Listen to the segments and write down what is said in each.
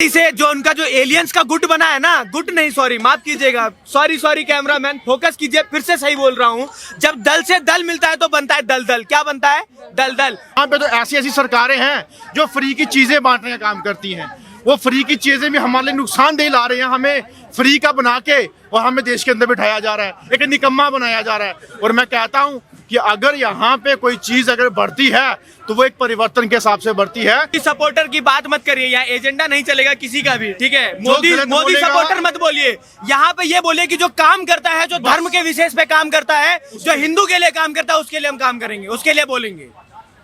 से जो उनका जो एलियंस का गुट बना है ना, गुट नहीं सॉरी माफ कीजिएगा, सॉरी कैमरामैन फोकस कीजिए, फिर से सही बोल रहा हूँ। जब दल से दल मिलता है तो बनता है दलदल। क्या बनता है? दलदल। यहाँ पे तो ऐसी ऐसी सरकारें हैं जो फ्री की चीजें बांटने का काम करती हैं। वो फ्री की चीजें भी हमारे लिए नुकसानदेह ला रहे हैं। हमें फ्री का बना के और हमें देश के अंदर बिठाया जा रहा है, एक निकम्मा बनाया जा रहा है। और मैं कहता हूँ कि अगर यहाँ पे कोई चीज अगर बढ़ती है तो वो एक परिवर्तन के हिसाब से बढ़ती है। सपोर्टर की बात मत करिए, यहाँ एजेंडा नहीं चलेगा किसी का भी, ठीक है? मोदी सपोर्टर मत बोलिए। यहाँ पे ये बोलिए कि जो काम करता है, जो धर्म के विशेष पे काम करता है, जो हिंदू के लिए काम करता है, उसके लिए हम काम करेंगे, उसके लिए बोलेंगे।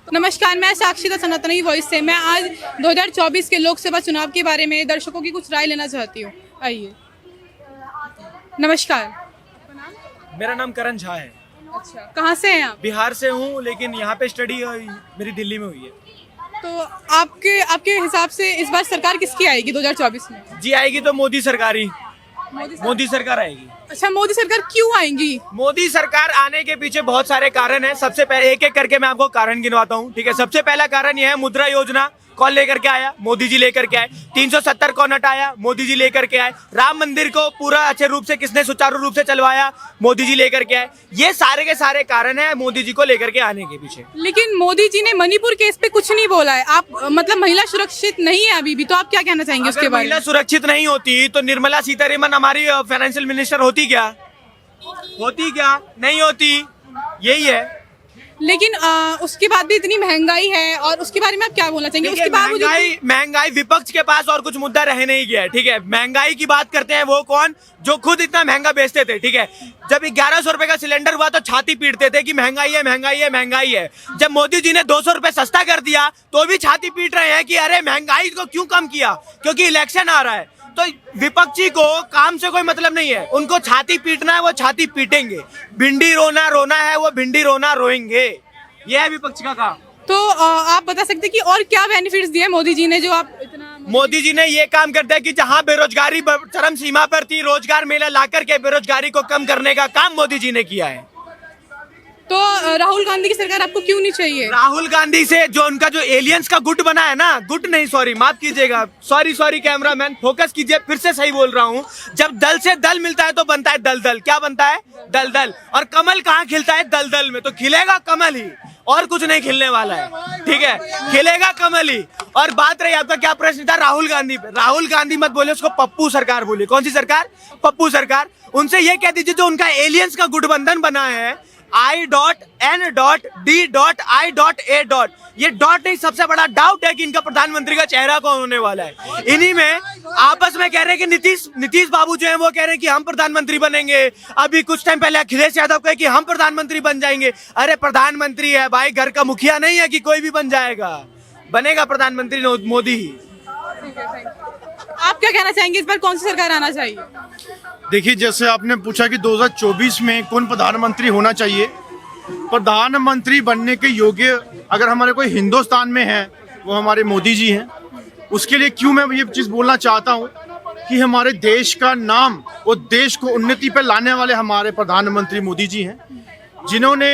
नमस्कार, मैं साक्षी सनातनी वॉइस से। मैं आज 2024 के लोकसभा चुनाव के बारे में दर्शकों की कुछ राय लेना चाहती हूँ। आइए। नमस्कार, मेरा नाम करण झा है। अच्छा, कहाँ से हैं आप? बिहार से हूँ, लेकिन यहाँ पे स्टडी मेरी दिल्ली में हुई है। तो आपके हिसाब से इस बार सरकार किसकी आएगी 2024 में? जी आएगी तो मोदी सरकार ही, मोदी सरकार आएगी। अच्छा, मोदी सरकार क्यों आएगी? मोदी सरकार आने के पीछे बहुत सारे कारण हैं। सबसे पहले एक एक करके मैं आपको कारण गिनवाता हूँ, ठीक है? सबसे पहला कारण यह है मुद्रा योजना। कौन लेकर के आया? मोदी जी लेकर के आए। 370 कौन हटाया? मोदी जी लेकर के आए। राम मंदिर को पूरा अच्छे रूप से किसने सुचारू रूप से चलवाया? मोदी जी लेकर के आए। ये सारे के सारे कारण है मोदी जी को लेकर के आने के पीछे। लेकिन मोदी जी ने मणिपुर केस पे कुछ नहीं बोला है। आप मतलब महिला सुरक्षित नहीं है अभी भी, तो आप क्या कहना चाहेंगे उसके बारे में? महिला सुरक्षित नहीं होती तो निर्मला सीतारमण हमारी फाइनेंशियल मिनिस्टर होती क्या? नहीं होती। यही है। लेकिन उसके बाद भी इतनी महंगाई है, और उसके बारे में आप क्या बोलना चाहेंगे? उसके बावजूद महंगाई विपक्ष के पास और कुछ मुद्दा रह नहीं गया है, ठीक है? महंगाई की बात करते हैं वो कौन जो खुद इतना महंगा बेचते थे, ठीक है? जब 1100 रुपए का सिलेंडर हुआ तो छाती पीटते थे कि महंगाई है महंगाई है महंगाई है। जब मोदी जी ने 200 रुपए सस्ता कर दिया तो भी छाती पीट रहे हैं कि अरे महंगाई को क्यों कम किया, क्योंकि इलेक्शन आ रहा है। तो विपक्षी को काम से कोई मतलब नहीं है, उनको छाती पीटना है, वो छाती पीटेंगे। भिंडी रोना रोना है, वो भिंडी रोना रोएंगे। यह है विपक्ष का काम। तो आप बता सकते हैं कि और क्या बेनिफिट्स दिए मोदी जी ने जो आप इतना? मोदी जी ने ये काम करता है कि जहां बेरोजगारी चरम सीमा पर थी, रोजगार मेला लाकर के बेरोजगारी को कम करने का काम मोदी जी ने किया है। तो राहुल गांधी की सरकार आपको क्यों नहीं चाहिए? राहुल गांधी से जो उनका जो एलियंस का गुट बना है ना, गुट नहीं सॉरी माफ कीजिएगा, सॉरी कैमरामैन फोकस कीजिए, फिर से सही बोल रहा हूँ। जब दल से दल मिलता है तो बनता है दलदल। क्या बनता है? दलदल। और कमल कहाँ खिलता है? दलदल में। तो खिलेगा कमल ही, और कुछ नहीं खिलने वाला है, ठीक है? खिलेगा कमल ही। और बात रही आपका क्या प्रश्न था राहुल गांधी पे, राहुल गांधी मत बोले, उसको पप्पू सरकार बोले। कौन सी सरकार? पप्पू सरकार। उनसे ये कह दीजिए जो उनका एलियंस का गुटबंधन बना है, I.N.D.I.A. ये डॉट नहीं, सबसे बड़ा डाउट है कि इनका प्रधानमंत्री का चेहरा कौन होने वाला है। इन्हीं में आपस में कह रहे हैं कि नीतीश बाबू जो है वो कह रहे हैं कि हम प्रधानमंत्री बनेंगे। अभी कुछ टाइम पहले अखिलेश यादव कहे कि हम प्रधानमंत्री बन जाएंगे। अरे प्रधानमंत्री है भाई, घर का मुखिया नहीं है कि कोई भी बन जाएगा, बनेगा प्रधानमंत्री मोदी ही। आप क्या कहना चाहेंगे, इस बार कौन सी सरकार आना चाहिए? देखिए, जैसे आपने पूछा कि 2024 में कौन प्रधानमंत्री होना चाहिए, प्रधानमंत्री बनने के योग्य अगर हमारे कोई हिंदुस्तान में है वो हमारे मोदी जी हैं। उसके लिए क्यों मैं ये चीज़ बोलना चाहता हूँ कि हमारे देश का नाम और देश को उन्नति पर लाने वाले हमारे प्रधानमंत्री मोदी जी हैं, जिन्होंने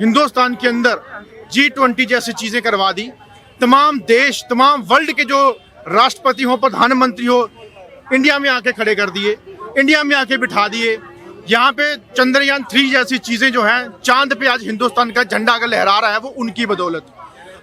हिंदुस्तान के अंदर G20 जैसी चीज़ें करवा दी। तमाम देश, तमाम वर्ल्ड के जो राष्ट्रपति हो, प्रधानमंत्री हो, इंडिया में आके खड़े कर दिए, इंडिया में आके बिठा दिए। यहाँ पे चंद्रयान 3 जैसी चीज़ें जो हैं, चांद पे आज हिंदुस्तान का झंडा अगर लहरा रहा है वो उनकी बदौलत।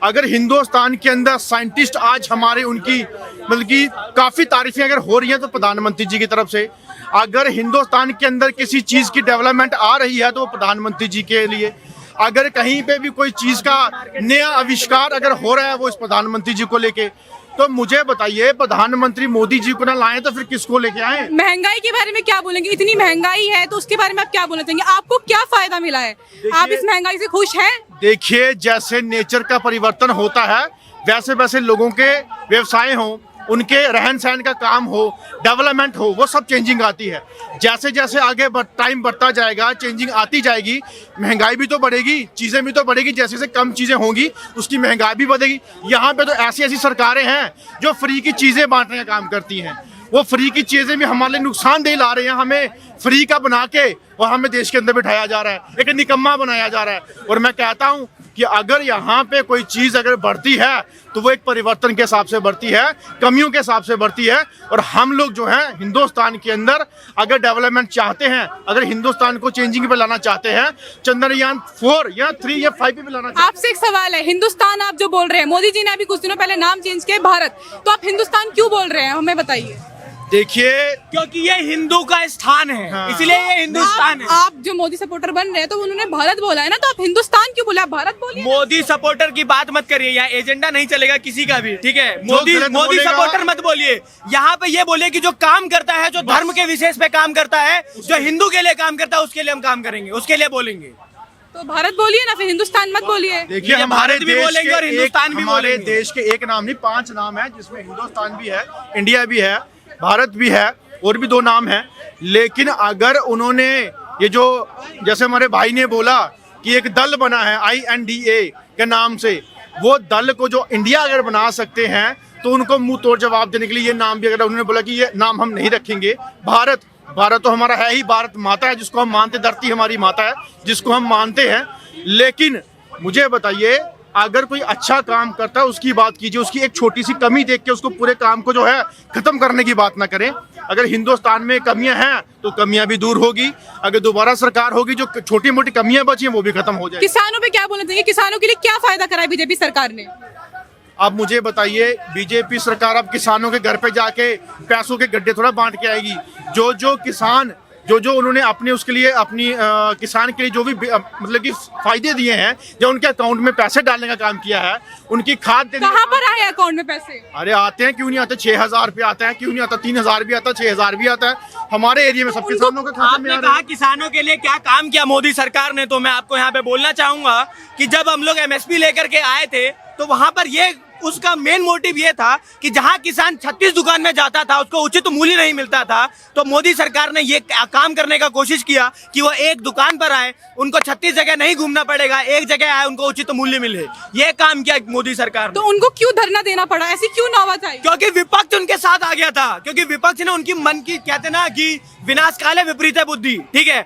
अगर हिंदुस्तान के अंदर साइंटिस्ट आज हमारे उनकी मतलब कि काफ़ी तारीफें अगर हो रही हैं तो प्रधानमंत्री जी की तरफ से। अगर हिंदुस्तान के अंदर किसी चीज़ की डेवलपमेंट आ रही है तो वो प्रधानमंत्री जी के लिए। अगर कहीं पे भी कोई चीज़ का नया आविष्कार अगर हो रहा है वो इस प्रधानमंत्री जी को लेके। तो मुझे बताइए, प्रधानमंत्री मोदी जी को ना लाएं तो फिर किसको लेके आए? महंगाई के बारे में क्या बोलेंगे? इतनी महंगाई है तो उसके बारे में आप क्या बोलना चाहेंगे? आपको क्या फायदा मिला है? आप इस महंगाई से खुश हैं? देखिए, जैसे नेचर का परिवर्तन होता है वैसे वैसे लोगों के व्यवसाय हो, उनके रहन सहन का काम हो, डेवलपमेंट हो, वो सब चेंजिंग आती है। जैसे जैसे आगे टाइम बढ़ता जाएगा, चेंजिंग आती जाएगी, महंगाई भी तो बढ़ेगी, चीज़ें भी तो बढ़ेगी। जैसे जैसे कम चीज़ें होंगी उसकी महंगाई भी बढ़ेगी। यहाँ पे तो ऐसी ऐसी सरकारें हैं जो फ्री की चीज़ें बांटने का काम करती हैं। वो फ्री की चीज़ें भी हमारे लिए नुकसानदेह ला रहे हैं। हमें फ्री का बना के और हमें देश के अंदर बिठाया जा रहा है, एक निकम्मा बनाया जा रहा है। और मैं कहता हूँ कि अगर यहाँ पे कोई चीज अगर बढ़ती है तो वो एक परिवर्तन के हिसाब से बढ़ती है, कमियों के हिसाब से बढ़ती है। और हम लोग जो हैं हिंदुस्तान के अंदर अगर डेवलपमेंट चाहते हैं, अगर हिंदुस्तान को चेंजिंग पे लाना चाहते हैं, चंद्रयान 4 या 3 या 5 पे लाना चाहते हैं। आपसे एक सवाल है, हिंदुस्तान आप जो बोल रहे हैं, मोदी जी ने अभी कुछ दिनों पहले नाम चेंज किया भारत, तो आप हिंदुस्तान क्यों बोल रहे हैं, हमें बताइए। देखिए, क्योंकि ये हिंदू का स्थान है, हाँ। इसलिए ये हिंदुस्तान है। आप जो मोदी सपोर्टर बन रहे हैं तो उन्होंने भारत बोला है ना, तो आप हिंदुस्तान क्यों बोला, आप भारत बोलिए। मोदी सपोर्टर की बात मत करिए, यहाँ एजेंडा नहीं चलेगा किसी का भी, ठीक है। मोदी गलत मोदी बोलेगा- सपोर्टर मत बोलिए, यहाँ पे ये बोलिए कि जो काम करता है, जो धर्म के विशेष पे काम करता है, जो हिंदू के लिए काम करता है, उसके लिए हम काम करेंगे, उसके लिए बोलेंगे। तो भारत बोलिए ना, फिर हिंदुस्तान मत बोलिए। देखिए, ये हमारे भारत भी देश बोलेंगे और के हिंदुस्तान भी हमारे बोलेंगे। देश के एक नाम नहीं, 5 नाम है, जिसमें हिंदुस्तान भी है, इंडिया भी है, भारत भी है, और भी 2 नाम हैं। लेकिन अगर उन्होंने ये जो, जैसे हमारे भाई ने बोला कि एक दल बना है INDA के नाम से, वो दल को जो इंडिया अगर बना सकते हैं तो उनको मुंह तोड़ जवाब देने के लिए ये नाम भी, अगर उन्होंने बोला कि ये नाम हम नहीं रखेंगे, भारत तो हमारा है ही, भारत माता है जिसको हम मानते, धरती हमारी माता है जिसको हम मानते हैं। लेकिन मुझे बताइए, अगर कोई अच्छा काम करता है उसकी बात कीजिए, उसकी एक छोटी सी कमी देख के उसको पूरे काम को जो है खत्म करने की बात ना करें। अगर हिंदुस्तान में कमियां हैं तो कमियां भी दूर होगी, अगर दोबारा सरकार होगी जो छोटी मोटी कमियां बची हैं वो भी खत्म हो जाएगी। किसानों पे क्या बोलना चाहिए, किसानों के लिए क्या फायदा करा है बीजेपी सरकार ने। अब मुझे बताइए, बीजेपी सरकार अब किसानों के घर पे जाके पैसों के गड्ढे थोड़ा बांट के आएगी। जो किसान जो उन्होंने अपने उसके लिए अपनी किसान के लिए जो भी मतलब कि फायदे दिए हैं, जो उनके अकाउंट में पैसे डालने का काम किया है, उनकी खाद देने का कहाँ काम- पर आए अकाउंट में पैसे। अरे आते हैं, क्यों नहीं आते? 6,000 रुपये आता है, क्यों नहीं आता? 3,000 भी आता है, 6,000 भी आता है। हमारे एरिया में सब किसानों के खाते में आपने आ रहे कहा हैं। किसानों के लिए क्या काम किया मोदी सरकार ने, तो मैं आपको यहाँ पे बोलना चाहूंगा कि जब हम लोग MSP लेकर के आए थे तो वहां पर ये उसका मेन मोटिव ये था कि जहां किसान 36 दुकान में जाता था उसको उचित मूल्य नहीं मिलता था, तो मोदी सरकार ने ये काम करने का कोशिश किया कि वो एक दुकान पर आए, उनको 36 जगह नहीं घूमना पड़ेगा, एक जगह आए, उनको उचित मूल्य मिले। ये काम किया मोदी सरकार तो ने। उनको क्यों धरना देना पड़ा, ऐसी क्यों नौबत आई। क्योंकि विपक्ष उनके साथ आ गया था, क्योंकि विपक्ष ने उनकी मन की, कहते ना कि विनाश काले विपरीत बुद्धि, ठीक है,